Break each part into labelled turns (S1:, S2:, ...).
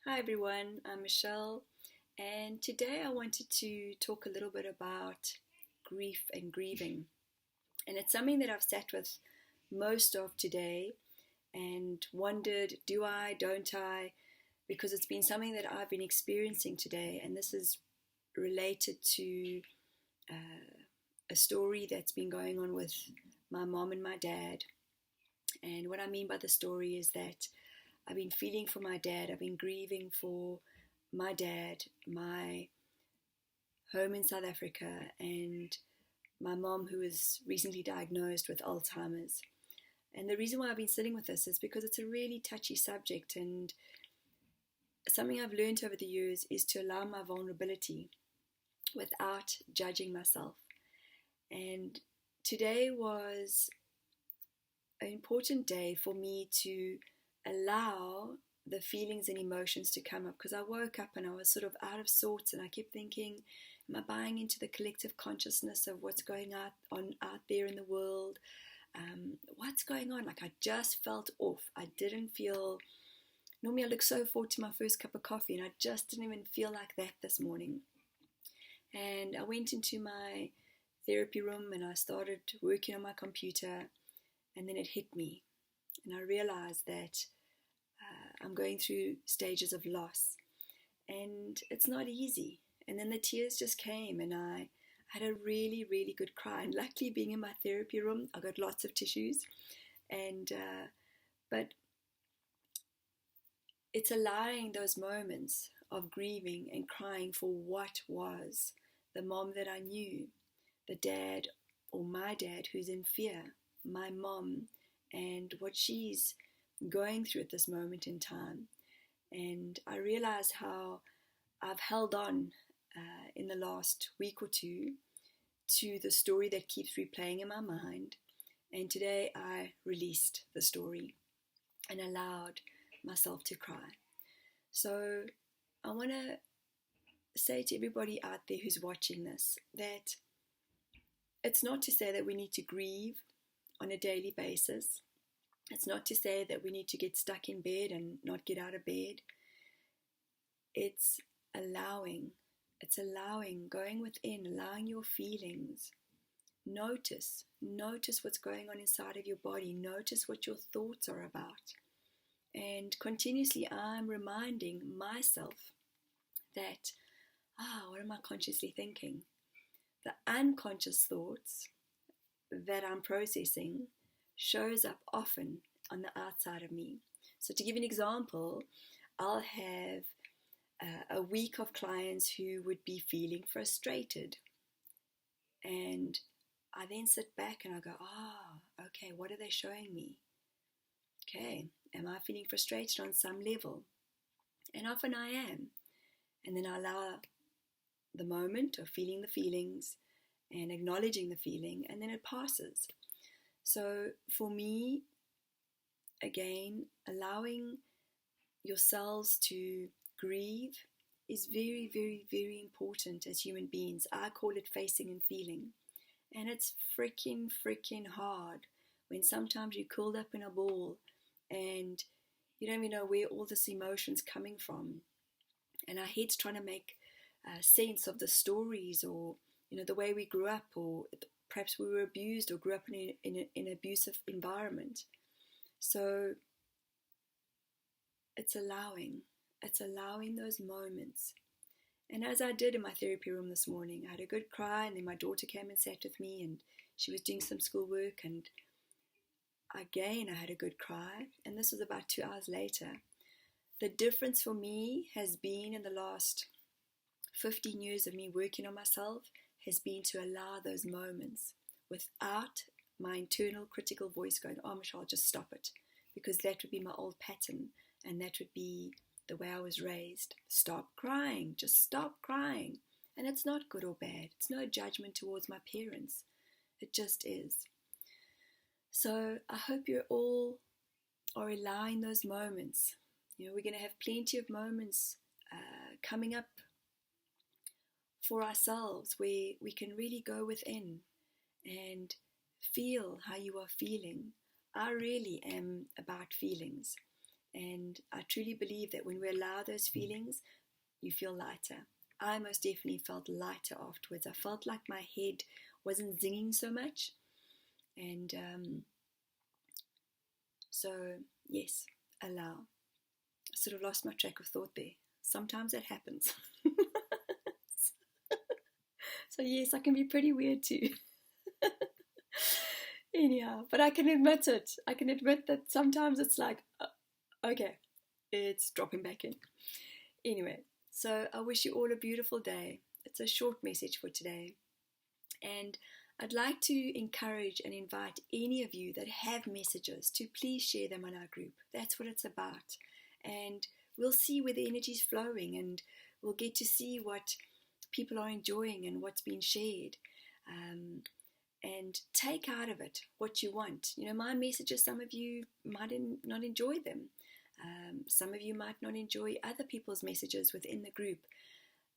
S1: Hi everyone, I'm Michelle, and today I wanted to talk a little bit about grief and grieving. And it's something that I've sat with most of today and wondered, do I, don't I? Because it's been something that I've been experiencing today, and this is related to a story that's been going on with my mom and my dad. And what I mean by the story is that I've been feeling for my dad, I've been grieving for my dad, my home in South Africa, and my mom, who was recently diagnosed with Alzheimer's. And the reason why I've been sitting with this is because it's a really touchy subject, and something I've learned over the years is to allow my vulnerability without judging myself. And today was an important day for me to allow the feelings and emotions to come up, because I woke up and I was sort of out of sorts, and I kept thinking, am I buying into the collective consciousness of what's going on out there in the world? What's going on? Like, I just felt off. I didn't feel, normally I look so forward to my first cup of coffee, and I just didn't even feel like that this morning. And I went into my therapy room and I started working on my computer, and then it hit me, and I realized that I'm going through stages of loss, and it's not easy. And then the tears just came, and I had a really, really good cry. And luckily, being in my therapy room, I got lots of tissues. And but it's allowing those moments of grieving and crying for what was the mom that I knew, the dad or my dad who's in fear, my mom, and what she's going through at this moment in time. And I realize how I've held on in the last week or two to the story that keeps replaying in my mind. And today I released the story and allowed myself to cry. So I want to say to everybody out there who's watching this that it's not to say that we need to grieve on a daily basis. It's not to say that we need to get stuck in bed and not get out of bed. It's allowing, going within, allowing your feelings. Notice what's going on inside of your body. Notice what your thoughts are about. And continuously I'm reminding myself that, what am I consciously thinking? The unconscious thoughts that I'm processing shows up often on the outside of me. So to give an example, I'll have a week of clients who would be feeling frustrated, and I then sit back and I go, okay, what are they showing me? Okay, am I feeling frustrated on some level? And often I am. And then I allow the moment of feeling the feelings and acknowledging the feeling, and then it passes. So for me, again, allowing yourselves to grieve is very, very, very important as human beings. I call it facing and feeling. And it's freaking hard when sometimes you're curled up in a ball and you don't even know where all this emotion's coming from. And our head's trying to make sense of the stories, or the way we grew up, or perhaps we were abused or grew up in an abusive environment. So it's allowing those moments. And as I did in my therapy room this morning, I had a good cry, and then my daughter came and sat with me, and she was doing some schoolwork, and again I had a good cry, and this was about 2 hours later. The difference for me has been, in the last 15 years of me working on myself, has been to allow those moments without my internal critical voice going, Michelle, just stop it. Because that would be my old pattern, and that would be the way I was raised. Stop crying, just stop crying. And it's not good or bad. It's no judgment towards my parents. It just is. So I hope you all are allowing those moments. We're going to have plenty of moments coming up for ourselves where we can really go within and feel how you are feeling. I really am about feelings. And I truly believe that when we allow those feelings, you feel lighter. I most definitely felt lighter afterwards. I felt like my head wasn't zinging so much. And so, yes, allow. I sort of lost my track of thought there. Sometimes that happens. So, yes, I can be pretty weird too. Anyhow, but I can admit it. I can admit that sometimes it's like, okay, it's dropping back in. Anyway, so I wish you all a beautiful day. It's a short message for today. And I'd like to encourage and invite any of you that have messages to please share them on our group. That's what it's about. And we'll see where the energy is flowing, and we'll get to see what people are enjoying and what's been shared. And take out of it what you want. You know, my messages, some of you might not enjoy them. Some of you might not enjoy other people's messages within the group.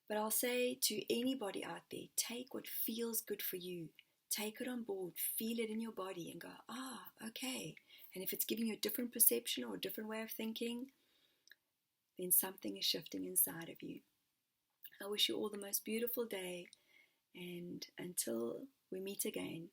S1: But I'll say to anybody out there, take what feels good for you. Take it on board, feel it in your body and go, okay. And if it's giving you a different perception or a different way of thinking, then something is shifting inside of you. I wish you all the most beautiful day, and until we meet again,